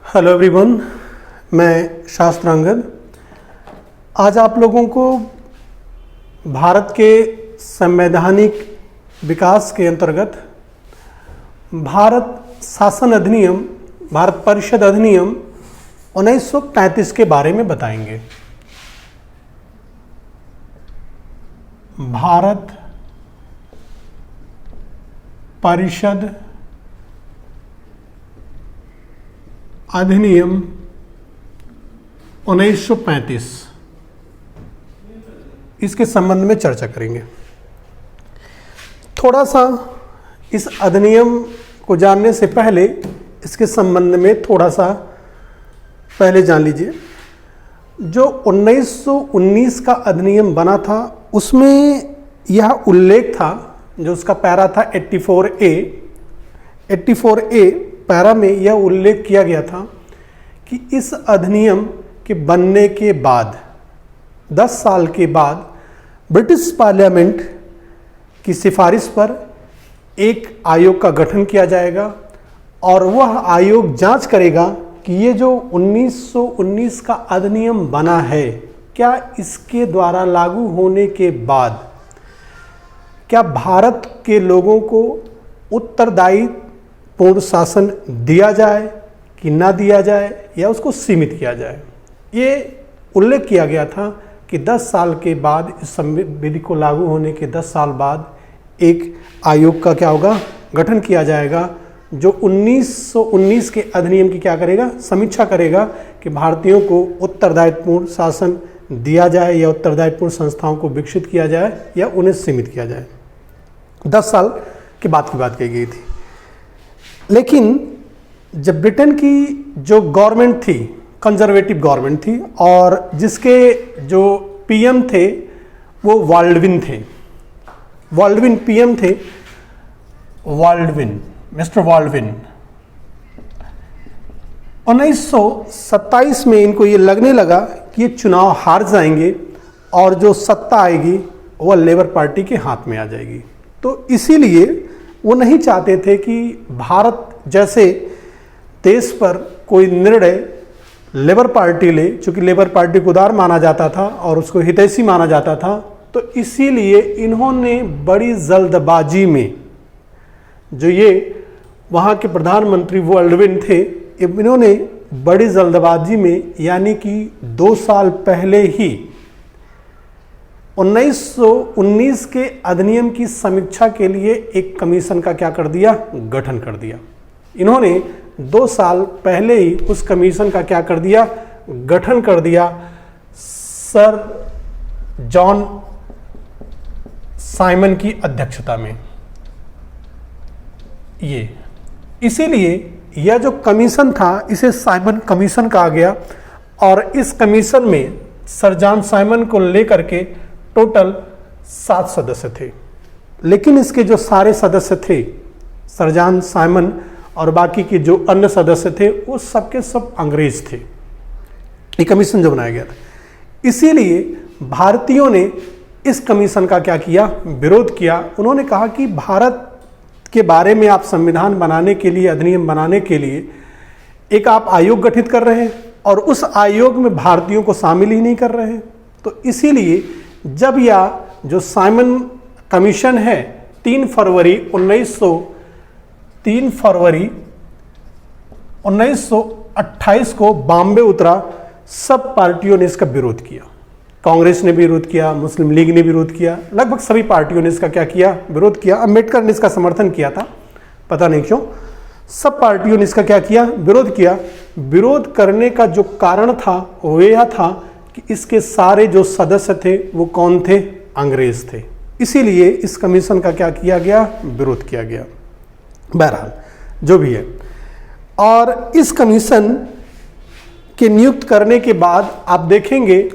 Hello everyone, मैं शास्त्रांगद। आज आप लोगों को भारत के संवैधानिक विकास के अंतर्गत भारत शासन अधिनियम, भारत परिषद अधिनियम 1935 के बारे में बताएंगे। भारत परिषद अधिनियम 1935, इसके संबंध में चर्चा करेंगे। थोड़ा सा इस अधिनियम को जानने से पहले इसके संबंध में थोड़ा सा पहले जान लीजिए। जो 1919 का अधिनियम बना था उसमें यह उल्लेख था, जो उसका पैरा था 84A पैरा में यह उल्लेख किया गया था कि इस अधिनियम के बनने के बाद 10 साल के बाद ब्रिटिश पार्लियामेंट की सिफारिश पर एक आयोग का गठन किया जाएगा और वह आयोग जांच करेगा कि ये जो 1919 का अधिनियम बना है, क्या इसके द्वारा लागू होने के बाद क्या भारत के लोगों को उत्तरदायी पूर्ण शासन दिया जाए कि ना दिया जाए या उसको सीमित किया जाए। ये उल्लेख किया गया था कि 10 साल के बाद, इस संविधि को लागू होने के 10 साल बाद एक आयोग का क्या होगा, गठन किया जाएगा, जो 1919 के अधिनियम की क्या करेगा, समीक्षा करेगा कि भारतीयों को उत्तरदायित्वपूर्ण शासन दिया जाए या उत्तरदायित्वपूर्ण संस्थाओं को विकसित किया जाए या उन्हें सीमित किया जाए। 10 साल के बाद की बात कही गई थी। लेकिन जब ब्रिटेन की जो गवर्नमेंट थी, कंजर्वेटिव गवर्नमेंट थी, और जिसके जो पीएम थे वो वाल्डविन थे, वाल्डविन पीएम थे, वाल्डविन, मिस्टर वाल्डविन। 1927 में इनको ये लगने लगा कि ये चुनाव हार जाएंगे और जो सत्ता आएगी वह लेबर पार्टी के हाथ में आ जाएगी। तो इसीलिए वो नहीं चाहते थे कि भारत जैसे देश पर कोई निर्णय लेबर पार्टी ले, चूंकि लेबर पार्टी को उदार माना जाता था और उसको हितैषी माना जाता था। तो इसीलिए इन्होंने बड़ी जल्दबाजी में, जो ये वहाँ के प्रधानमंत्री वाल्डविन थे, इन्होंने बड़ी जल्दबाजी में, यानी कि 2 साल पहले ही 1919 के अधिनियम की समीक्षा के लिए एक कमीशन का क्या कर दिया, गठन कर दिया। इन्होंने 2 साल पहले ही उस कमीशन का क्या कर दिया, गठन कर दिया, सर जॉन साइमन की अध्यक्षता में। ये इसीलिए यह जो कमीशन था इसे साइमन कमीशन कहा गया, और इस कमीशन में सर जॉन साइमन को लेकर के टोटल 7 सदस्य थे। लेकिन इसके जो सारे सदस्य थे, सर जॉन साइमन और बाकी के जो अन्य सदस्य थे, वो सबके सब अंग्रेज थे। ये कमीशन जो बनाया गया था, इसीलिए भारतीयों ने इस कमीशन का क्या किया, विरोध किया। उन्होंने कहा कि भारत के बारे में आप संविधान बनाने के लिए, अधिनियम बनाने के लिए एक आप आयोग गठित कर रहे हैं और उस आयोग में भारतीयों को शामिल ही नहीं कर रहे हैं। तो इसीलिए जब यह जो साइमन कमीशन है 3 फरवरी 1928 को बॉम्बे उतरा, सब पार्टियों ने इसका विरोध किया। कांग्रेस ने भी विरोध किया, मुस्लिम लीग ने विरोध किया, लगभग सभी पार्टियों ने इसका क्या किया, विरोध किया। अम्बेडकर ने इसका समर्थन किया था, पता नहीं क्यों। सब पार्टियों ने इसका क्या किया, विरोध किया। विरोध करने का जो कारण था वो यह था कि इसके सारे जो सदस्य थे वो कौन थे, अंग्रेज थे। इसीलिए इस कमीशन का क्या किया गया, विरोध किया गया। बहरहाल जो भी है, और इस कमीशन के नियुक्त करने के बाद आप देखेंगे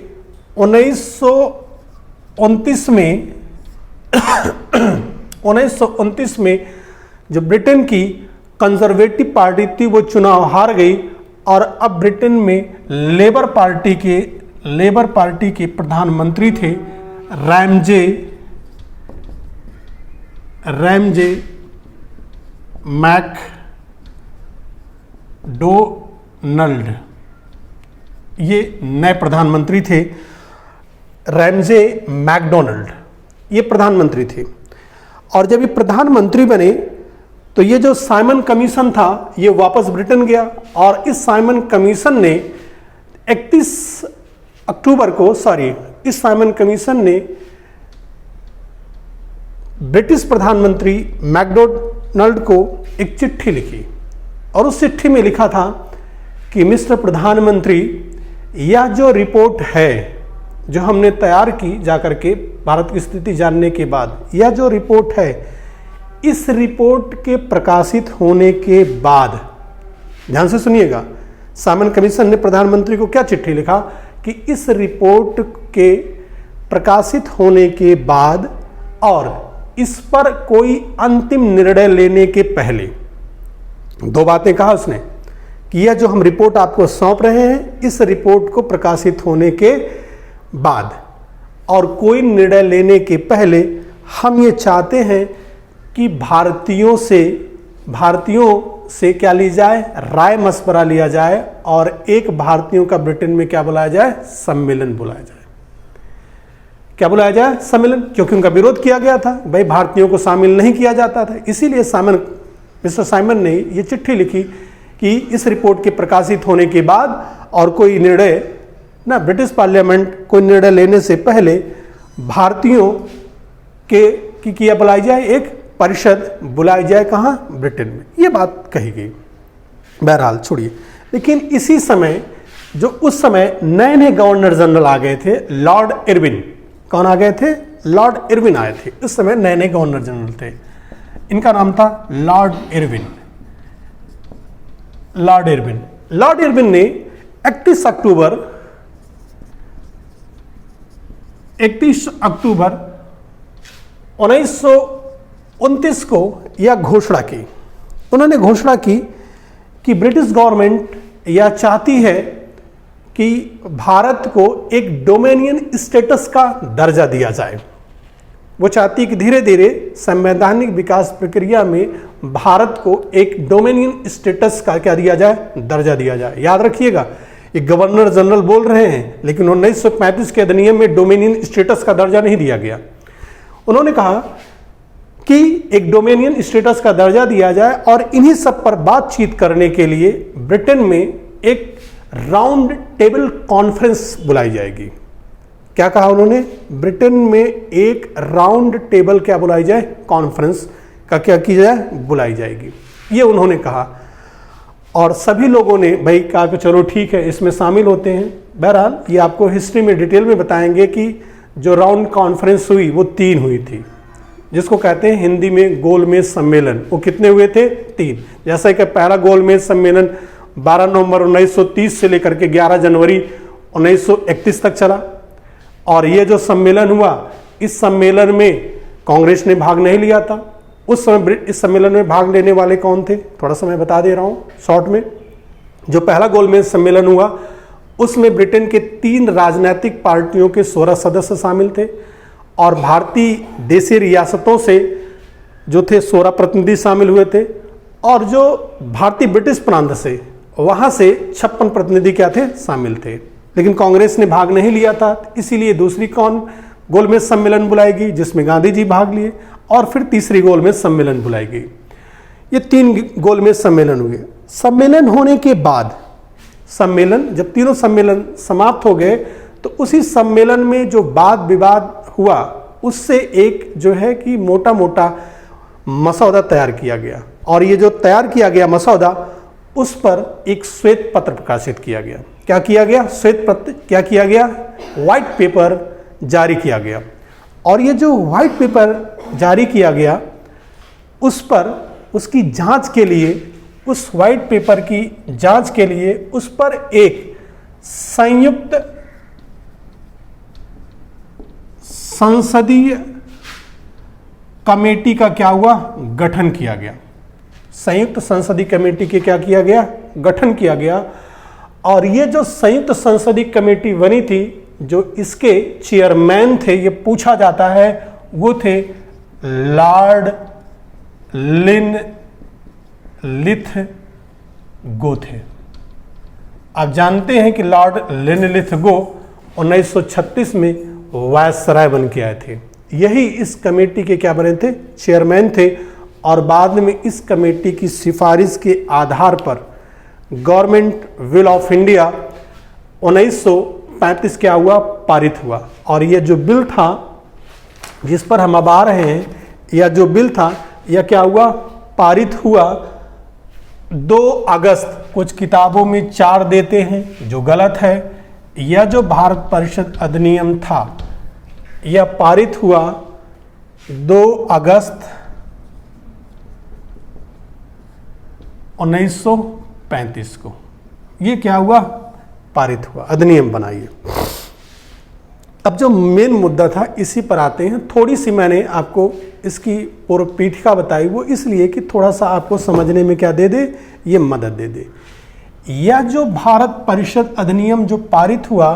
1929 में जो ब्रिटेन की कंजर्वेटिव पार्टी थी वो चुनाव हार गई, और अब ब्रिटेन में लेबर पार्टी के प्रधानमंत्री थे रैमजे मैकडोनाल्ड, ये नए प्रधानमंत्री थे। रैमजे मैकडोनाल्ड ये प्रधानमंत्री थे। और जब ये प्रधानमंत्री बने तो ये जो साइमन कमीशन था ये वापस ब्रिटेन गया, और इस साइमन कमीशन ने 31 अक्टूबर को इस साइमन कमीशन ने ब्रिटिश प्रधानमंत्री मैकडोनाल्ड को एक चिट्ठी लिखी, और उस चिट्ठी में लिखा था कि मिस्टर प्रधानमंत्री, यह जो रिपोर्ट है जो हमने तैयार की जाकर के भारत की स्थिति जानने के बाद, यह जो रिपोर्ट है, इस रिपोर्ट के प्रकाशित होने के बाद, ध्यान से सुनिएगा, साइमन कमीशन ने प्रधानमंत्री को क्या चिट्ठी लिखा कि इस रिपोर्ट के प्रकाशित होने के बाद और इस पर कोई अंतिम निर्णय लेने के पहले, दो बातें कहा उसने कि यह जो हम रिपोर्ट आपको सौंप रहे हैं, इस रिपोर्ट को प्रकाशित होने के बाद और कोई निर्णय लेने के पहले हम ये चाहते हैं कि भारतीयों से क्या ली जाए, राय मशवरा लिया जाए, और एक भारतीयों का ब्रिटेन में क्या बुलाया जाए, सम्मेलन बुलाया जाए। क्या बुलाया जाए, सम्मेलन, क्योंकि उनका विरोध किया गया था, भाई भारतीयों को शामिल नहीं किया जाता था। इसीलिए मिस्टर साइमन ने ये चिट्ठी लिखी कि इस रिपोर्ट के प्रकाशित होने के बाद और कोई निर्णय ना, ब्रिटिश पार्लियामेंट कोई निर्णय लेने से पहले भारतीयों की क्या बुलाई जाए, एक परिषद बुलाई जाए, कहाँ, ब्रिटेन में। ये बात कही गई। बहरहाल छोड़िए, लेकिन इसी समय जो उस समय नए नए गवर्नर जनरल आ गए थे, लॉर्ड इरविन। कौन आ गए थे, लॉर्ड इरविन आए थे। इस समय नए नए गवर्नर जनरल थे, इनका नाम था लॉर्ड इरविन। लॉर्ड इरविन ने 31 अक्टूबर 1929 को यह घोषणा की। उन्होंने घोषणा की कि ब्रिटिश गवर्नमेंट यह चाहती है कि भारत को एक डोमेनियन स्टेटस का दर्जा दिया जाए। वो चाहती कि धीरे धीरे संवैधानिक विकास प्रक्रिया में भारत को एक डोमेनियन स्टेटस का क्या दिया जाए, दर्जा दिया जाए। याद रखिएगा, ये गवर्नर जनरल बोल रहे हैं, लेकिन 1935 के अधिनियम में डोमेनियन स्टेटस का दर्जा नहीं दिया गया। उन्होंने कहा कि एक डोमेनियन स्टेटस का दर्जा दिया जाए, और इन्हीं सब पर बातचीत करने के लिए ब्रिटेन में एक राउंड टेबल कॉन्फ्रेंस बुलाई जाएगी। क्या कहा उन्होंने, ब्रिटेन में एक राउंड टेबल क्या बुलाई जाए, कॉन्फ्रेंस का क्या की जाए, बुलाई जाएगी, ये उन्होंने कहा। और सभी लोगों ने भाई कहा कि चलो ठीक है, इसमें शामिल होते हैं। बहरहाल ये आपको हिस्ट्री में डिटेल में बताएंगे कि जो राउंड कॉन्फ्रेंस हुई वो 3 हुई थी, जिसको कहते हैं हिंदी में गोलमेज सम्मेलन। वो कितने हुए थे, 3। जैसा कि पहला गोलमेज सम्मेलन 12 नवंबर 1930 से लेकर के 11 जनवरी 1931 तक चला। और ये जो सम्मेलन हुआ, इस सम्मेलन में कांग्रेस ने भाग नहीं लिया था। उस समय इस सम्मेलन में भाग लेने वाले कौन थे, थोड़ा सा मैं बता दे रहा हूँ शॉर्ट में। जो पहला गोलमेज सम्मेलन हुआ उसमें ब्रिटेन के 3 राजनीतिक पार्टियों के 16 सदस्य शामिल थे, और भारतीय देशी रियासतों से जो थे 16 प्रतिनिधि शामिल हुए थे, और जो भारतीय ब्रिटिश प्रांत से वहाँ से 56 प्रतिनिधि क्या थे, शामिल थे। लेकिन कांग्रेस ने भाग नहीं लिया था, इसीलिए दूसरी गोलमेज सम्मेलन बुलाई गई जिसमें गांधी जी भाग लिए, और फिर तीसरी गोलमेज सम्मेलन बुलाई गई। ये 3 गोलमेज सम्मेलन हुए। सम्मेलन होने के बाद जब तीनों सम्मेलन समाप्त हो गए, तो उसी सम्मेलन में जो वाद विवाद हुआ उससे एक जो है कि मोटा मोटा मसौदा तैयार किया गया, और ये जो तैयार किया गया मसौदा, उस पर एक श्वेत पत्र प्रकाशित किया गया। क्या किया गया, श्वेत पत्र क्या किया गया, व्हाइट पेपर जारी किया गया। और ये जो व्हाइट पेपर जारी किया गया, उस पर उसकी जांच के लिए, उस व्हाइट पेपर की जांच के लिए उस पर एक संयुक्त संसदीय कमेटी का क्या हुआ, गठन किया गया। संयुक्त संसदीय कमेटी के क्या किया गया, गठन किया गया। और ये जो संयुक्त संसदीय कमेटी बनी थी, जो इसके चेयरमैन थे, ये पूछा जाता है, वो थे लॉर्ड लिनलिथगो थे। आप जानते हैं कि लॉर्ड लिनलिथगो 1936 में वायसराय बन के आए थे। यही इस कमेटी के क्या बने थे? चेयरमैन थे। और बाद में इस कमेटी की सिफारिश के आधार पर गवर्नमेंट विल ऑफ इंडिया 1935 क्या हुआ? पारित हुआ। और यह जो बिल था जिस पर हम अब आ रहे हैं, यह जो बिल था यह क्या हुआ? पारित हुआ 2 अगस्त। कुछ किताबों में 4 देते हैं जो गलत है। यह जो भारत परिषद अधिनियम था यह पारित हुआ 2 अगस्त 1935 को। ये क्या हुआ? पारित हुआ, अधिनियम बनाइए। अब जो मेन मुद्दा था इसी पर आते हैं। थोड़ी सी मैंने आपको इसकी पूर्व पीठिका बताई, वो इसलिए कि थोड़ा सा आपको समझने में क्या दे दे, ये मदद दे दे। यह जो भारत परिषद अधिनियम जो पारित हुआ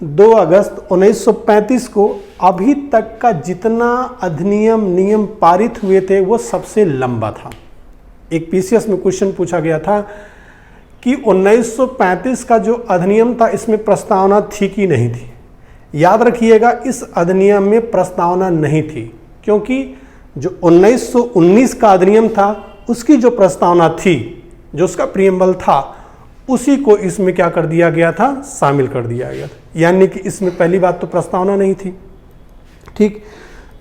2 अगस्त 1935 को, अभी तक का जितना अधिनियम नियम पारित हुए थे वो सबसे लंबा था। एक पीसीएस में क्वेश्चन पूछा गया था कि 1935 का जो अधिनियम था इसमें प्रस्तावना थी कि नहीं थी। याद रखिएगा, इस अधिनियम में प्रस्तावना नहीं थी, क्योंकि जो 1919 का अधिनियम था उसकी जो प्रस्तावना थी, जो उसका प्रीएम्बल था, उसी को इसमें क्या कर दिया गया था? शामिल कर दिया गया था। यानी कि इसमें पहली बात तो प्रस्तावना नहीं थी। ठीक।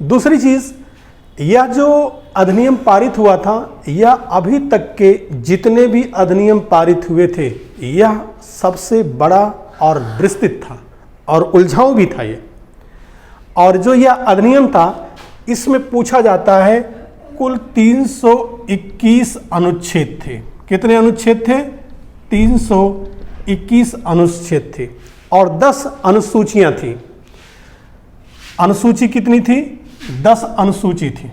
दूसरी चीज, यह जो अधिनियम पारित हुआ था यह अभी तक के जितने भी अधिनियम पारित हुए थे यह सबसे बड़ा और विस्तृत था और उलझाऊ भी था ये। और जो यह अधिनियम था इसमें पूछा जाता है कुल 321 अनुच्छेद थे। कितने अनुच्छेद थे? 321 अनुच्छेद थे और 10 अनुसूचियां थी। अनुसूची कितनी थी? 10 अनुसूची थी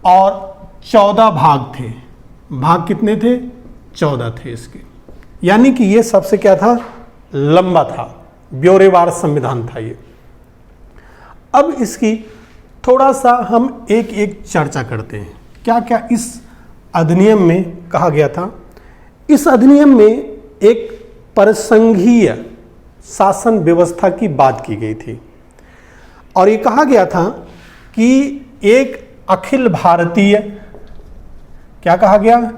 और 14 भाग थे। भाग कितने थे? 14 थे इसके। यानी कि ये सबसे क्या था? लंबा था, ब्यौरेवार संविधान था ये। अब इसकी थोड़ा सा हम एक एक चर्चा करते हैं। क्या क्या इस अधिनियम में कहा गया था? इस अधिनियम में एक परसंघीय शासन व्यवस्था की बात की गई थी और ये कहा गया था कि एक अखिल भारतीय, क्या कहा गया?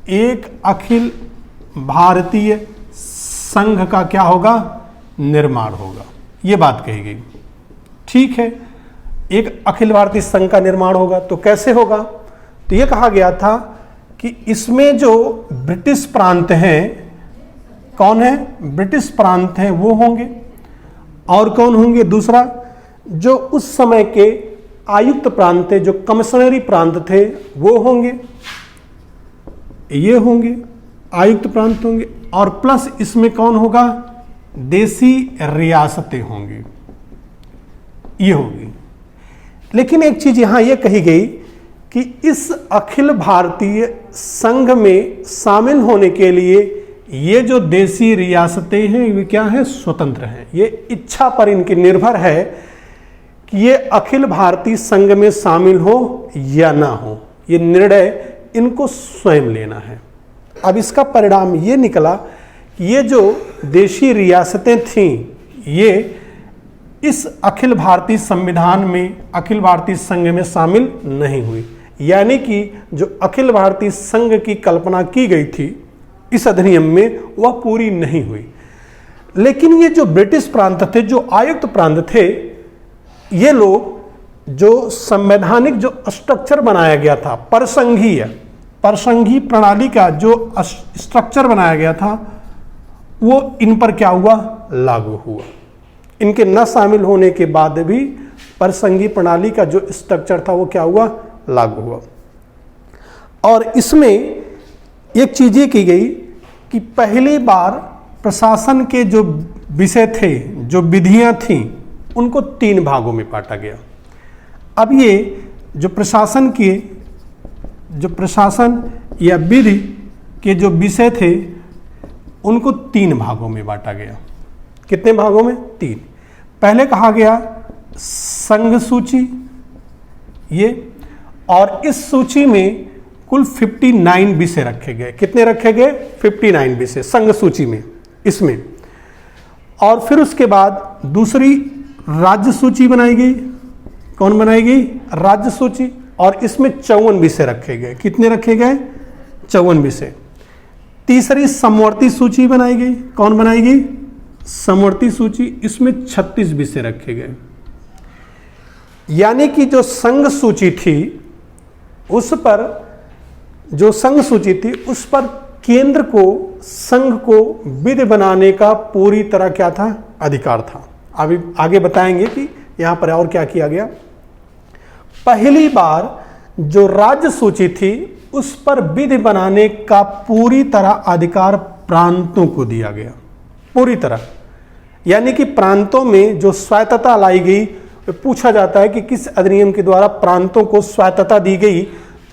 एक अखिल भारतीय संघ का क्या होगा? निर्माण होगा। ये बात कही गई। ठीक है, एक अखिल भारतीय संघ का निर्माण होगा, तो कैसे होगा? तो ये कहा गया था कि इसमें जो ब्रिटिश प्रांत हैं, कौन है? ब्रिटिश प्रांत हैं वो होंगे। और कौन होंगे? दूसरा, जो उस समय के आयुक्त प्रांत थे, जो कमिश्नरी प्रांत थे वो होंगे, ये होंगे आयुक्त प्रांत होंगे। और प्लस इसमें कौन होगा? देसी रियासतें होंगी, ये होगी। लेकिन एक चीज यहां यह कही गई कि इस अखिल भारतीय संघ में शामिल होने के लिए ये जो देसी रियासतें हैं वे क्या हैं? स्वतंत्र हैं। ये इच्छा पर इनकी निर्भर है कि ये अखिल भारतीय संघ में शामिल हो या ना हो। ये निर्णय इनको स्वयं लेना है। अब इसका परिणाम ये निकला कि ये जो देशी रियासतें थीं ये इस अखिल भारतीय संविधान में, अखिल भारतीय संघ में शामिल नहीं हुई। यानी कि जो अखिल भारतीय संघ की कल्पना की गई थी इस अधिनियम में वह पूरी नहीं हुई। लेकिन ये जो ब्रिटिश प्रांत थे, जो आयुक्त प्रांत थे, ये लोग जो संवैधानिक जो स्ट्रक्चर बनाया गया था, परसंघीय प्रणाली का जो स्ट्रक्चर बनाया गया था वो इन पर क्या हुआ? लागू हुआ। इनके न शामिल होने के बाद भी परसंघीय प्रणाली का जो स्ट्रक्चर था वो क्या हुआ? लागू हुआ। और इसमें एक चीज ये की गई कि पहली बार प्रशासन के जो विषय थे, जो विधियां थीं, उनको 3 भागों में बांटा गया। अब ये जो प्रशासन या विधि के जो विषय थे उनको 3 भागों में बांटा गया। कितने भागों में? 3। पहले कहा गया संघ सूची ये, और इस सूची में कुल 59 विषय रखे गए। कितने रखे गए? 59 विषय संघ सूची में, इसमें। और फिर उसके बाद दूसरी राज्य सूची बनाई गई। कौन बनाई गई? राज्य सूची। और इसमें 54 विषय रखे गए। कितने रखे गए? 54 विषय। तीसरी समवर्ती सूची बनाई गई। कौन बनाई गई? समवर्ती सूची। इसमें 36 विषय रखे गए। यानी कि जो संघ सूची थी उस पर, जो संघ सूची थी उस पर केंद्र को संघ को विधि बनाने का पूरी तरह क्या था? अधिकार था। अभी आगे बताएंगे कि यहां पर और क्या किया गया। पहली बार जो राज्य सूची थी उस पर विधि बनाने का पूरी तरह अधिकार प्रांतों को दिया गया, पूरी तरह। यानी कि प्रांतों में जो स्वायत्तता लाई गई, पूछा जाता है कि किस अधिनियम के द्वारा प्रांतों को स्वायत्तता दी गई,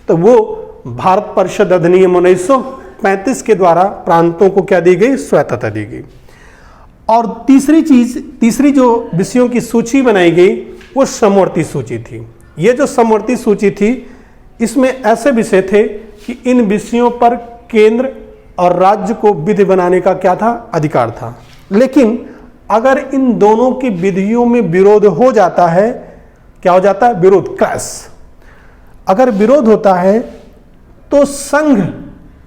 तो वो भारत परिषद अधिनियम 1935 के द्वारा प्रांतों को क्या दी गई? स्वायत्तता दी गई। और तीसरी जो विषयों की सूची बनाई गई वो समवर्ती सूची थी। ये जो समवर्ती सूची थी इसमें ऐसे विषय थे कि इन विषयों पर केंद्र और राज्य को विधि बनाने का क्या था? अधिकार था। लेकिन अगर इन दोनों की विधियों में विरोध हो जाता है, क्या हो जाता है? विरोध, क्रैश। अगर विरोध होता है तो संघ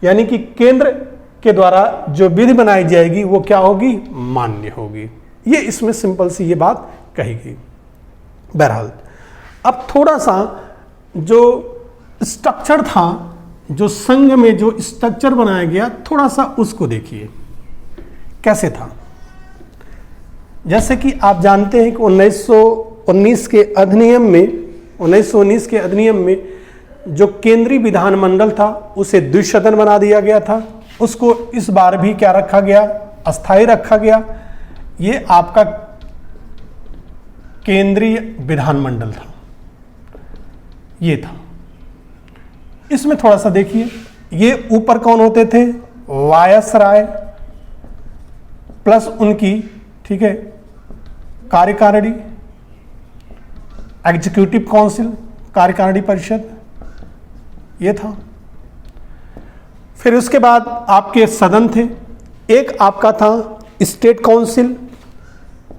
यानी कि केंद्र के द्वारा जो विधि बनाई जाएगी वो क्या होगी? मान्य होगी। ये इसमें सिंपल सी ये बात कही गई। बहरहाल अब थोड़ा सा जो स्ट्रक्चर था, जो संघ में जो स्ट्रक्चर बनाया गया, थोड़ा सा उसको देखिए कैसे था। जैसे कि आप जानते हैं कि 1919 के अधिनियम में जो केंद्रीय विधानमंडल था उसे द्विसदन बना दिया गया था। उसको इस बार भी क्या रखा गया? अस्थायी रखा गया। ये आपका केंद्रीय विधानमंडल था, ये था। इसमें थोड़ा सा देखिए, ये ऊपर कौन होते थे? वायसराय प्लस उनकी, ठीक है, कार्यकारिणी, एग्जीक्यूटिव काउंसिल, कार्यकारिणी परिषद, ये था। फिर उसके बाद आपके सदन थे। एक आपका था स्टेट काउंसिल।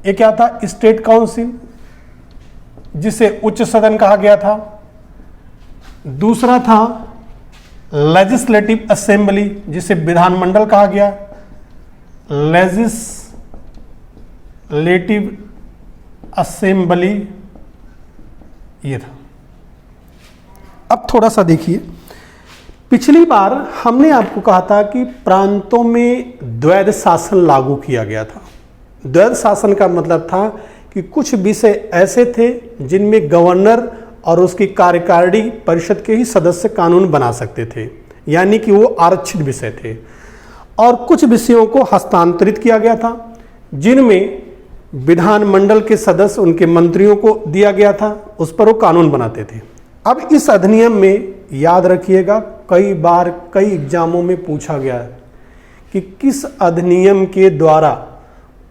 ये क्या था? स्टेट काउंसिल, जिसे उच्च सदन कहा गया था। दूसरा था लेजिस्लेटिव असेंबली, जिसे विधानमंडल कहा गया। लेजिस्लेटिव असेंबली ये था। अब थोड़ा सा देखिए, पिछली बार हमने आपको कहा था कि प्रांतों में द्वैध शासन लागू किया गया था। द्वैध शासन का मतलब था कि कुछ विषय ऐसे थे जिनमें गवर्नर और उसकी कार्यकारिणी परिषद के ही सदस्य कानून बना सकते थे, यानी कि वो आरक्षित विषय थे। और कुछ विषयों को हस्तांतरित किया गया था, जिनमें विधानमंडल के सदस्य उनके मंत्रियों को दिया गया था, उस पर वो कानून बनाते थे। अब इस अधिनियम में याद रखिएगा, कई बार कई एग्जामों में पूछा गया कि किस अधिनियम के द्वारा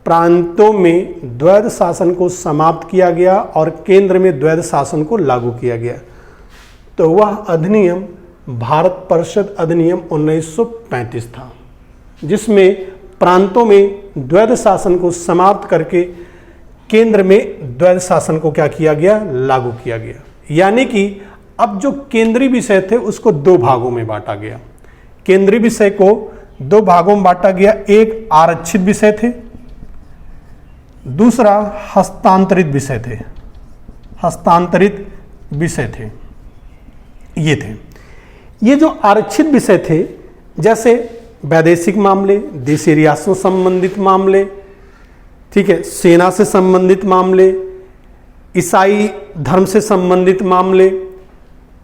प्रांतों में द्वैध शासन को समाप्त किया गया और केंद्र में द्वैध शासन को लागू किया गया। तो वह अधिनियम भारत परिषद अधिनियम 1935 था, जिसमें प्रांतों में द्वैध शासन को समाप्त करके केंद्र में द्वैध शासन को क्या किया गया? लागू किया गया। यानी कि अब जो केंद्रीय विषय थे उसको दो भागों में बांटा गया। केंद्रीय विषय को दो भागों में बांटा गया। एक आरक्षित विषय थे, दूसरा हस्तांतरित विषय थे। हस्तांतरित विषय थे, ये थे। ये जो आरक्षित विषय थे, जैसे वैदेशिक मामले, देशी रियासतों संबंधित मामले, ठीक है, सेना से संबंधित मामले, ईसाई धर्म से संबंधित मामले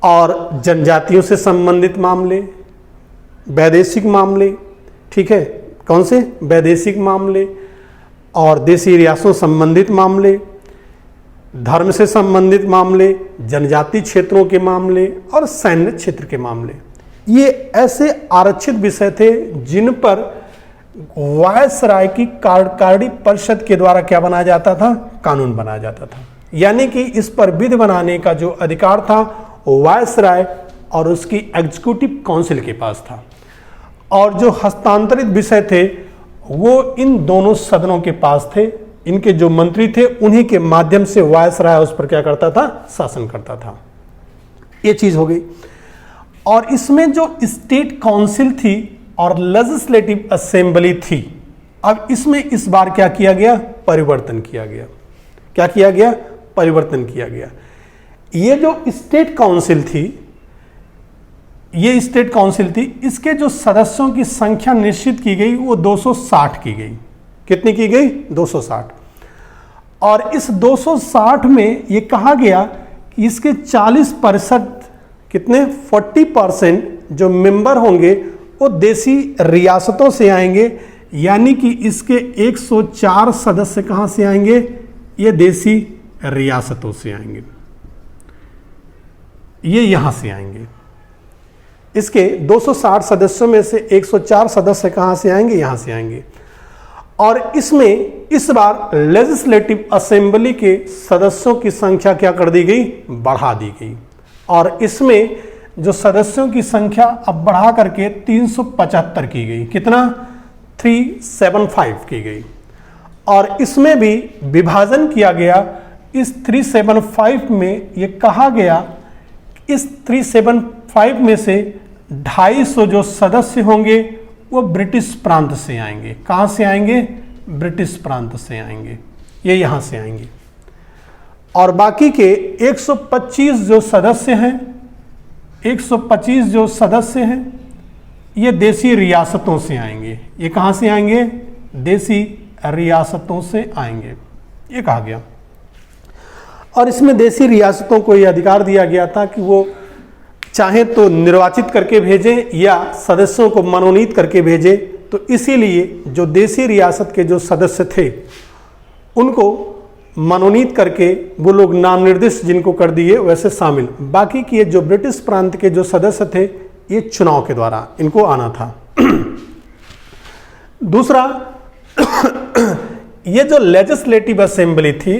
और जनजातियों से संबंधित मामले, वैदेशिक मामले, ठीक है, कौन से? वैदेशिक मामले और देशी रियासतों संबंधित मामले, धर्म से संबंधित मामले, जनजाति क्षेत्रों के मामले और सैन्य क्षेत्र के मामले। ये ऐसे आरक्षित विषय थे जिन पर वायसराय की कार्यकारिणी परिषद के द्वारा क्या बनाया जाता था? कानून बनाया जाता था। यानी कि इस पर विधि बनाने का जो अधिकार था वो वायसराय और उसकी एग्जीक्यूटिव काउंसिल के पास था, और जो हस्तांतरित विषय थे वो इन दोनों सदनों के पास थे। इनके जो मंत्री थे उन्हीं के माध्यम से वायसराय उस पर क्या करता था, शासन करता था। ये चीज हो गई। और इसमें जो स्टेट काउंसिल थी और लेजिस्लेटिव असेंबली थी, अब इसमें इस बार क्या किया गया, परिवर्तन किया गया। क्या किया गया, परिवर्तन किया गया। ये जो स्टेट काउंसिल थी, ये स्टेट काउंसिल थी, इसके जो सदस्यों की संख्या निश्चित की गई वो 260 की गई। कितनी की गई, 260। और इस 260 में ये कहा गया कि इसके 40%, कितने, 40% जो मेंबर होंगे वो देसी रियासतों से आएंगे, यानी कि इसके 104 सदस्य कहां से आएंगे, ये देसी रियासतों से आएंगे, ये यहां से आएंगे। इसके 260 सदस्यों में से 104 सदस्य कहां से आएंगे, यहां से आएंगे। और इसमें इस बार लेजिस्लेटिव असेंबली के सदस्यों की संख्या क्या कर दी गई, बढ़ा दी गई। और इसमें जो सदस्यों की संख्या अब बढ़ा करके 375 की गई। कितना, 375 की गई। और इसमें भी विभाजन किया गया। इस 375 में ये कहा गया कि इस 375 में से 250 जो सदस्य होंगे वो ब्रिटिश प्रांत से आएंगे। कहां से आएंगे, ब्रिटिश प्रांत से आएंगे, ये यहां से आएंगे। और बाकी के 125 जो सदस्य हैं, 125 जो सदस्य हैं, ये देसी रियासतों से आएंगे। ये कहां से आएंगे, देसी रियासतों से आएंगे, ये कहा गया। और इसमें देसी रियासतों को यह अधिकार दिया गया था कि वो चाहे तो निर्वाचित करके भेजें या सदस्यों को मनोनीत करके भेजें। तो इसीलिए जो देसी रियासत के जो सदस्य थे उनको मनोनीत करके वो लोग नाम निर्दिष्ट जिनको कर दिए वैसे शामिल। बाकी के जो ब्रिटिश प्रांत के जो सदस्य थे ये चुनाव के द्वारा इनको आना था। दूसरा, ये जो लेजिस्लेटिव असेंबली थी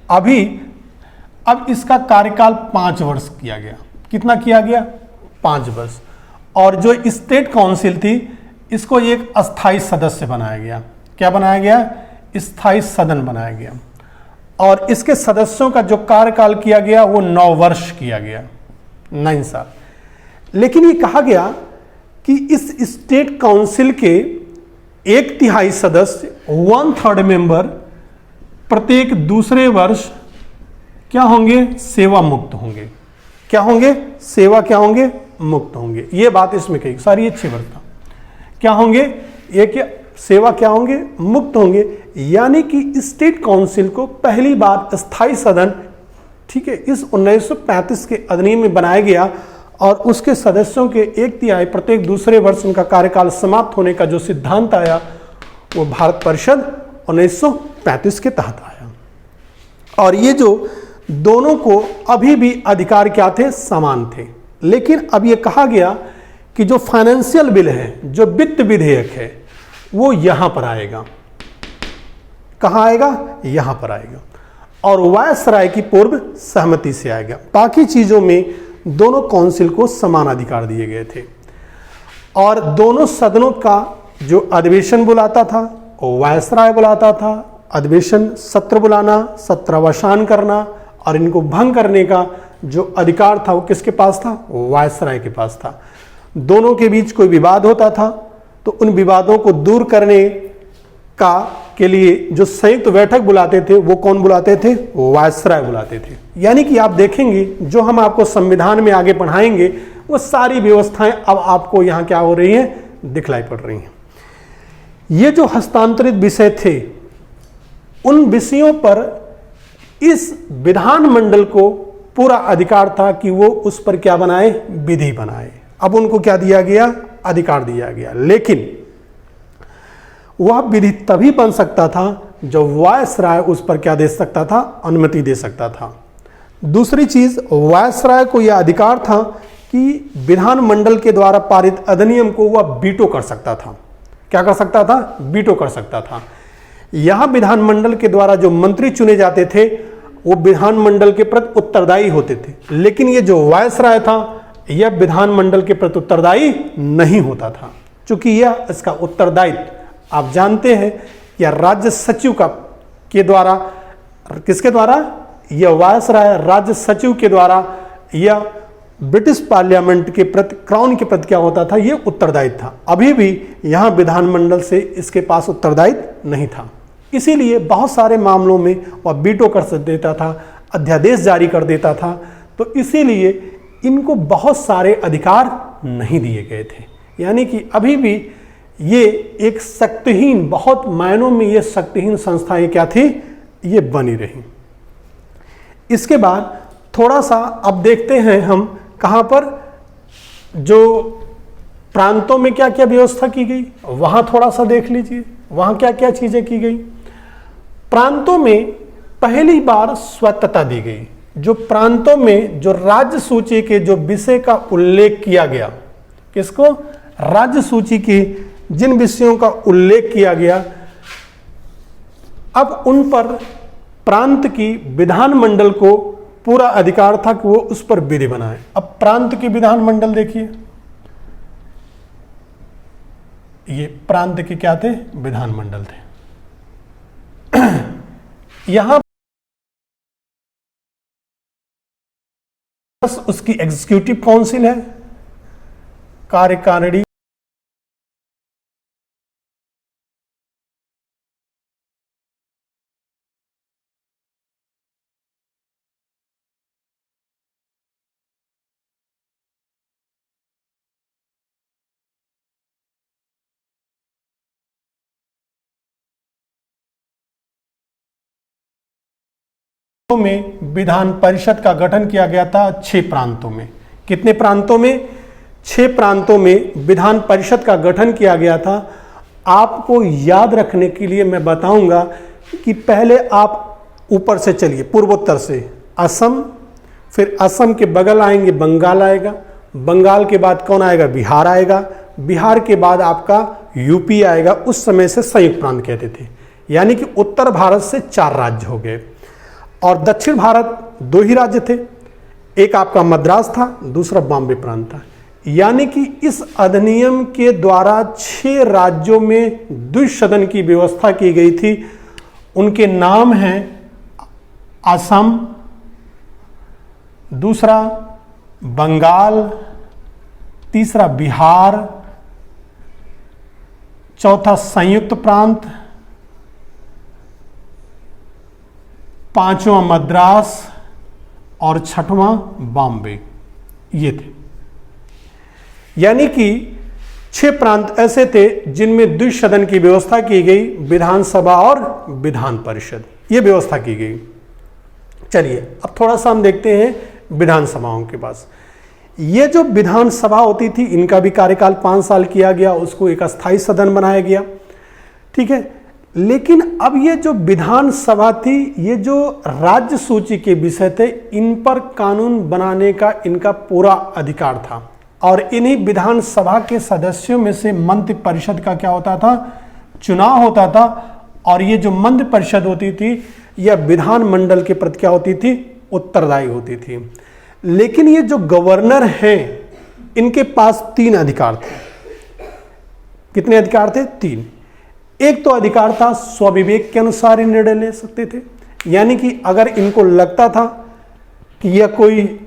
अब इसका कार्यकाल 5 वर्ष किया गया। कितना किया गया, 5 वर्ष। और जो स्टेट काउंसिल थी इसको एक अस्थाई सदस्य बनाया गया। क्या बनाया गया, स्थायी सदन बनाया गया। और इसके सदस्यों का जो कार्यकाल किया गया वो 9 वर्ष किया गया, 9 साल। लेकिन ये कहा गया कि इस स्टेट काउंसिल के 1/3 सदस्य, 1/3 मेंबर प्रत्येक दूसरे वर्ष क्या होंगे, सेवा मुक्त होंगे। क्या होंगे, सेवा क्या होंगे, मुक्त होंगे। ये बात इसमें कही, सारी अच्छी बात था। क्या होंगे, ये क्या, सेवा क्या होंगे, मुक्त होंगे। यानी कि स्टेट काउंसिल को पहली बार स्थायी सदन, ठीक है, इस 1935 के अधिनियम में बनाया गया। और उसके सदस्यों के 1/3 प्रत्येक दूसरे वर्ष उनका कार्यकाल समाप्त होने का जो सिद्धांत आया वो भारत परिषद 1935 के तहत आया। और ये जो दोनों को अभी भी अधिकार क्या थे, समान थे। लेकिन अब ये कहा गया कि जो फाइनेंशियल बिल है, जो वित्त विधेयक है, वो यहां पर आएगा। कहां आएगा, यहां पर आएगा। और वायसराय की पूर्व सहमति से आएगा। बाकी चीजों में दोनों काउंसिल को समान अधिकार दिए गए थे। और दोनों सदनों का जो अधिवेशन बुलाता था वो वायसराय बुलाता था। अधिवेशन सत्र बुलाना, सत्रावसान करना और इनको भंग करने का जो अधिकार था वो किसके पास था, वो वायसराय के पास था। दोनों के बीच कोई विवाद होता था तो उन विवादों को दूर करने के लिए जो संयुक्त बैठक बुलाते थे वो कौन बुलाते थे, वो वायसराय बुलाते थे। यानी कि आप देखेंगे जो हम आपको संविधान में आगे पढ़ाएंगे वो सारी व्यवस्थाएं अब आपको यहां क्या हो रही हैं, दिखलाई पड़ रही हैं। ये जो हस्तांतरित विषय थे उन विषयों पर इस विधानमंडल को पूरा अधिकार था कि वो उस पर क्या बनाए, विधि बनाए। अब उनको क्या दिया गया, अधिकार दिया गया। लेकिन वह विधि तभी बन सकता था जब वायसराय उस पर क्या दे सकता था, अनुमति दे सकता था। दूसरी चीज, वायसराय को यह अधिकार था कि विधानमंडल के द्वारा पारित अधिनियम को वह वीटो कर सकता था। क्या कर सकता था, वीटो कर सकता था। यहां विधानमंडल के द्वारा जो मंत्री चुने जाते थे वो विधानमंडल के प्रति उत्तरदायी होते थे। लेकिन ये जो वायसराय था यह विधानमंडल के प्रति उत्तरदायी नहीं होता था, क्योंकि यह इसका उत्तरदायित्व आप जानते हैं यह राज्य सचिव के द्वारा, किसके द्वारा, यह वायसराय राज्य सचिव के द्वारा यह ब्रिटिश पार्लियामेंट के प्रति, क्राउन के प्रति क्या होता था, यह उत्तरदायित्व था। अभी भी यहां विधानमंडल से इसके पास उत्तरदायित्व नहीं था, इसीलिए बहुत सारे मामलों में वह वीटो कर देता था, अध्यादेश जारी कर देता था। तो इसीलिए इनको बहुत सारे अधिकार नहीं दिए गए थे, यानी कि अभी भी ये एक शक्तिहीन, बहुत मायनों में ये शक्तिहीन संस्थाएं क्या थी, ये बनी रही। इसके बाद थोड़ा सा अब देखते हैं हम कहां पर, जो प्रांतों में क्या क्या व्यवस्था की गई वहां थोड़ा सा देख लीजिए, वहां क्या क्या चीजें की गई। प्रांतों में पहली बार स्वतंत्रता दी गई। जो प्रांतों में जो राज्य सूची के जो विषय का उल्लेख किया गया, किसको, राज्य सूची के जिन विषयों का उल्लेख किया गया, अब उन पर प्रांत की विधानमंडल को पूरा अधिकार था कि वो उस पर विधि बनाए। अब प्रांत के विधानमंडल देखिए, ये प्रांत के क्या थे, विधानमंडल थे। यहां बस उसकी एग्जीक्यूटिव काउंसिल है, कार्यकारिणी में विधान परिषद का गठन किया गया था 6 प्रांतों में। कितने प्रांतों में, 6 प्रांतों में विधान परिषद का गठन किया गया था। आपको याद रखने के लिए मैं बताऊंगा कि पहले आप ऊपर से चलिए, पूर्वोत्तर से असम, फिर असम के बगल आएंगे बंगाल आएगा, बंगाल के बाद कौन आएगा, बिहार आएगा, बिहार के बाद आपका यूपी आएगा। उस समय से संयुक्त प्रांत कहते थे, यानी कि उत्तर भारत से 4 राज्य हो गए और दक्षिण भारत 2 ही राज्य थे, एक आपका मद्रास था, दूसरा बॉम्बे प्रांत था। यानी कि इस अधिनियम के द्वारा 6 राज्यों में द्विसदन की व्यवस्था की गई थी। उनके नाम हैं असम, दूसरा बंगाल, तीसरा बिहार, चौथा संयुक्त प्रांत, पांचवां मद्रास और छठवां बॉम्बे, ये थे। यानी कि 6 प्रांत ऐसे थे जिनमें द्विसदन की व्यवस्था की गई, विधानसभा और विधान परिषद, ये व्यवस्था की गई। चलिए अब थोड़ा सा हम देखते हैं विधानसभाओं के पास। ये जो विधानसभा होती थी, इनका भी कार्यकाल 5 साल किया गया, उसको एक अस्थायी सदन बनाया गया, ठीक है। लेकिन अब ये जो विधानसभा थी, ये जो राज्य सूची के विषय थे, इन पर कानून बनाने का इनका पूरा अधिकार था। और इन्हीं विधानसभा के सदस्यों में से मंत्रि परिषद का क्या होता था, चुनाव होता था। और ये जो मंत्रि परिषद होती थी, यह विधानमंडल के प्रति क्या होती थी, उत्तरदायी होती थी। लेकिन ये जो गवर्नर हैं, इनके पास 3 अधिकार थे। कितने अधिकार थे, 3। एक तो अधिकार था स्वविवेक के अनुसार ही निर्णय ले सकते थे, यानी कि अगर इनको लगता था कि यह कोई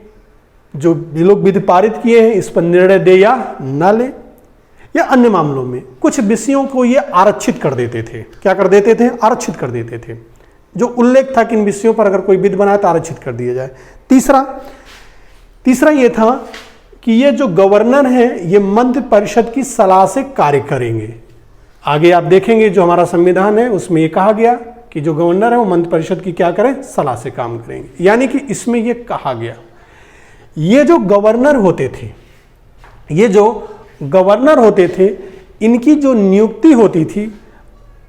जो लोग विधि पारित किए हैं इस पर निर्णय दे या ना ले, या अन्य मामलों में कुछ विषयों को ये आरक्षित कर देते थे। क्या कर देते थे, आरक्षित कर देते थे। जो उल्लेख था कि इन विषयों पर अगर कोई विधि बनाए तो आरक्षित कर दिया जाए। तीसरा ये था कि ये जो गवर्नर है, ये मंत्रि परिषद की सलाह से कार्य करेंगे। आगे आप देखेंगे जो हमारा संविधान है उसमें ये कहा गया कि जो गवर्नर है वो मंत्रि परिषद की क्या करें, सलाह से काम करेंगे। यानी कि इसमें ये कहा गया, ये जो गवर्नर होते थे, इनकी जो नियुक्ति होती थी,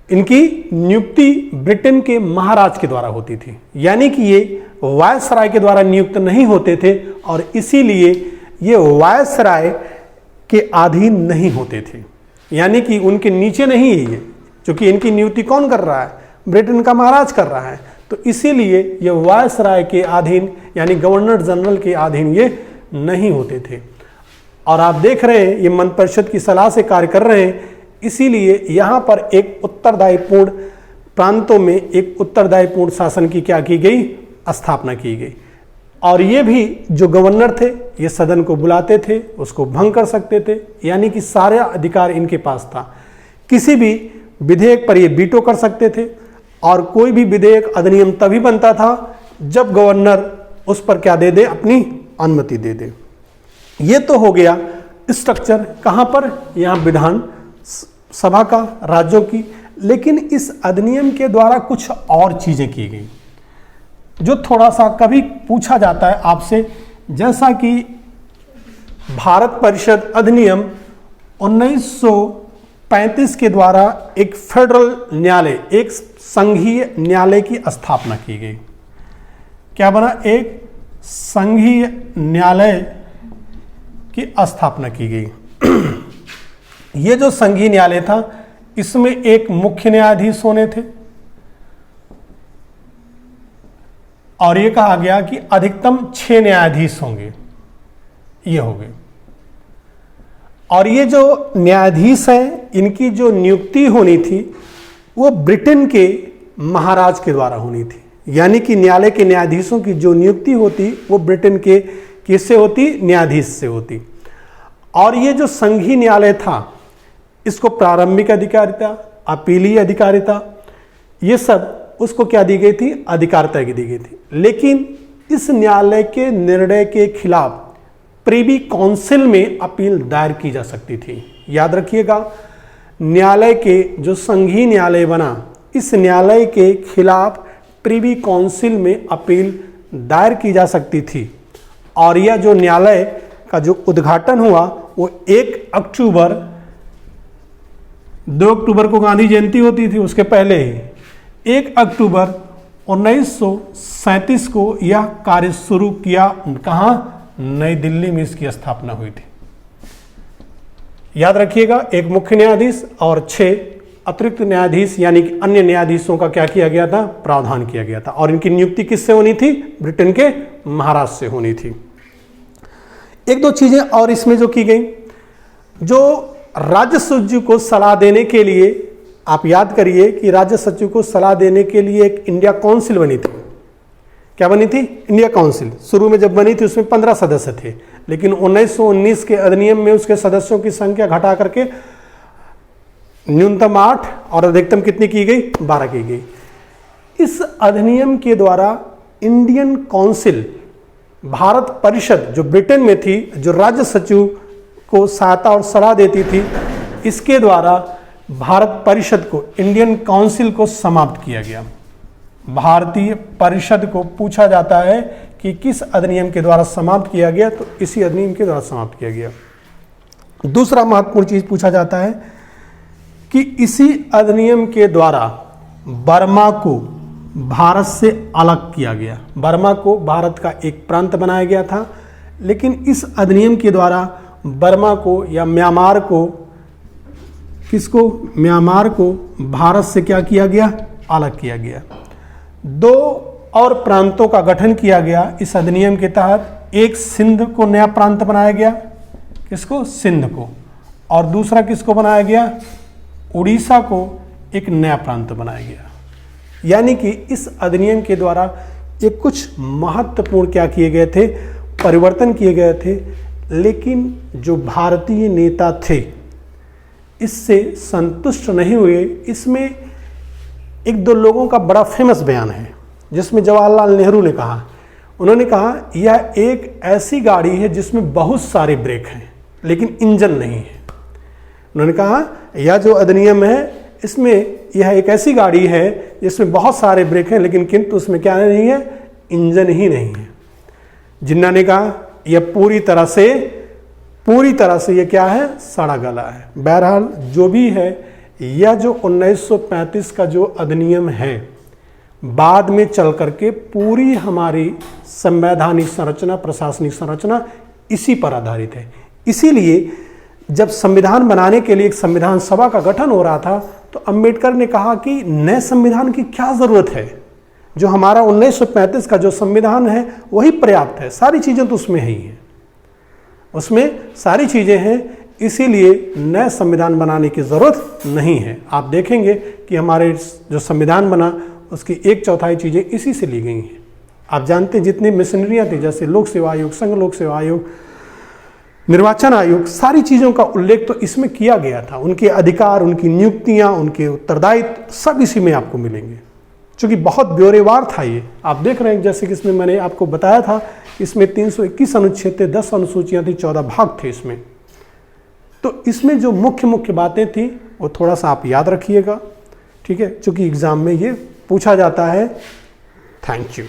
इनकी नियुक्ति ब्रिटेन के महाराज के द्वारा होती थी। यानी कि ये वायसराय के द्वारा नियुक्त नहीं होते थे और इसीलिए ये वायसराय के अधीन नहीं होते थे, यानी कि उनके नीचे नहीं है ये, क्योंकि इनकी नियुक्ति कौन कर रहा है, ब्रिटेन का महाराज कर रहा है। तो इसीलिए ये वायसराय के अधीन यानी गवर्नर जनरल के अधीन ये नहीं होते थे। और आप देख रहे हैं ये मंत्रिपरिषद परिषद की सलाह से कार्य कर रहे हैं, इसीलिए यहाँ पर एक उत्तरदायीपूर्ण प्रांतों में एक उत्तरदायीपूर्ण शासन की क्या की गई, स्थापना की गई। और ये भी जो गवर्नर थे ये सदन को बुलाते थे, उसको भंग कर सकते थे, यानी कि सारे अधिकार इनके पास था। किसी भी विधेयक पर ये वीटो कर सकते थे और कोई भी विधेयक अधिनियम तभी बनता था जब गवर्नर उस पर क्या दे दे, अपनी अनुमति दे दे। ये तो हो गया स्ट्रक्चर, कहाँ पर, यहाँ विधान सभा का, राज्यों की। लेकिन इस अधिनियम के द्वारा कुछ और चीजें की गई जो थोड़ा सा कभी पूछा जाता है आपसे, जैसा कि भारत परिषद अधिनियम 1935 के द्वारा एक फेडरल न्यायालय, एक संघीय न्यायालय की स्थापना की गई। क्या बना, एक संघीय न्यायालय की स्थापना की गई। ये जो संघीय न्यायालय था इसमें एक मुख्य न्यायाधीश होने थे और ये कहा गया कि अधिकतम 6 न्यायाधीश होंगे, ये हो गए। और ये जो न्यायाधीश हैं इनकी जो नियुक्ति होनी थी वो ब्रिटेन के महाराज के द्वारा होनी थी, यानी कि न्यायालय के न्यायाधीशों की जो नियुक्ति होती वो ब्रिटेन के किससे होती, न्यायाधीश से होती। और ये जो संघीय न्यायालय था इसको प्रारंभिक अधिकारिता, अपीलीय अधिकारिता, ये सब उसको क्या दी गई थी, अधिकारिता की दी गई थी। लेकिन इस न्यायालय के निर्णय के खिलाफ प्रिवी काउंसिल में अपील दायर की जा सकती थी। याद रखिएगा, न्यायालय के जो संघीय न्यायालय बना, इस न्यायालय के खिलाफ प्रिवी काउंसिल में अपील दायर की जा सकती थी। और यह जो न्यायालय का जो उद्घाटन हुआ वो 2 अक्टूबर को गांधी जयंती होती थी, उसके पहले ही 1 अक्टूबर 1937 को यह कार्य शुरू किया। कहां, नई दिल्ली में इसकी स्थापना हुई थी। याद रखिएगा, एक मुख्य न्यायाधीश और 6 अतिरिक्त न्यायाधीश यानी कि अन्य न्यायाधीशों का क्या किया गया था, प्रावधान किया गया था। और इनकी नियुक्ति किससे होनी थी, ब्रिटेन के महाराज से होनी थी। 1-2 चीजें और इसमें जो की गई, जो राज्य सचिव को सलाह देने के लिए, आप याद करिए कि राज्य सचिव को सलाह देने के लिए एक इंडिया काउंसिल बनी थी। क्या बनी थी, इंडिया काउंसिल। शुरू में जब बनी थी उसमें 15 सदस्य थे, लेकिन 1919 के अधिनियम में उसके सदस्यों की संख्या घटा करके न्यूनतम 8 और अधिकतम कितनी की गई, 12 की गई। इस अधिनियम के द्वारा इंडियन काउंसिल, भारत परिषद जो ब्रिटेन में थी, जो राज्य सचिव को सहायता और सलाह देती थी, इसके द्वारा भारत परिषद को, इंडियन काउंसिल को समाप्त किया गया। भारतीय परिषद को पूछा जाता है कि किस अधिनियम के द्वारा समाप्त किया गया, तो इसी अधिनियम के द्वारा समाप्त किया गया। दूसरा महत्वपूर्ण चीज पूछा जाता है कि इसी अधिनियम के द्वारा बर्मा को भारत से अलग किया गया। बर्मा को भारत का एक प्रांत बनाया गया था, लेकिन इस अधिनियम के द्वारा बर्मा को या म्यांमार को, किसको, म्यांमार को भारत से क्या किया गया, अलग किया गया। 2 और प्रांतों का गठन किया गया इस अधिनियम के तहत। एक सिंध को नया प्रांत बनाया गया, किसको, सिंध को, और दूसरा किसको बनाया गया, उड़ीसा को एक नया प्रांत बनाया गया। यानी कि इस अधिनियम के द्वारा ये कुछ महत्वपूर्ण क्या किए गए थे, परिवर्तन किए गए थे। लेकिन जो भारतीय नेता थे इससे संतुष्ट नहीं हुए। इसमें 1-2 लोगों का बड़ा फेमस बयान है जिसमें जवाहरलाल नेहरू ने कहा, उन्होंने कहा यह एक ऐसी गाड़ी है जिसमें बहुत सारे ब्रेक हैं लेकिन इंजन नहीं है। उन्होंने कहा यह जो अधिनियम है इसमें यह एक ऐसी गाड़ी है जिसमें बहुत सारे ब्रेक हैं लेकिन किंतु उसमें क्या नहीं है, इंजन ही नहीं है। जिन्ना ने कहा यह पूरी तरह से यह क्या है, सड़ा गला है। बहरहाल जो भी है, यह जो 1935 का जो अधिनियम है बाद में चल करके पूरी हमारी संवैधानिक संरचना, प्रशासनिक संरचना इसी पर आधारित है। इसीलिए जब संविधान बनाने के लिए एक संविधान सभा का गठन हो रहा था तो अंबेडकर ने कहा कि नए संविधान की क्या जरूरत है, जो हमारा 1935 का जो संविधान है वही पर्याप्त है, सारी चीजें तो उसमें ही हैं। उसमें सारी चीज़ें हैं, इसीलिए नया संविधान बनाने की ज़रूरत नहीं है। आप देखेंगे कि हमारे जो संविधान बना उसकी 1/4 चीज़ें इसी से ली गई हैं। आप जानते हैं जितनी मिशनरियाँ थी, जैसे लोक सेवा आयोग, संघ लोक सेवा आयोग, निर्वाचन आयोग, सारी चीज़ों का उल्लेख तो इसमें किया गया था। उनके अधिकार, उनकी नियुक्तियाँ, उनके उत्तरदायित्व सब इसी में आपको मिलेंगे, क्योंकि बहुत ब्यौरेवार था ये। आप देख रहे हैं जैसे कि इसमें मैंने आपको बताया था, इसमें 321 अनुच्छेद थे, 10 अनुसूचियाँ थी, 14 भाग थे इसमें। तो इसमें जो मुख्य मुख्य बातें थी वो थोड़ा सा आप याद रखिएगा, ठीक है, क्योंकि एग्ज़ाम में ये पूछा जाता है। Thank you.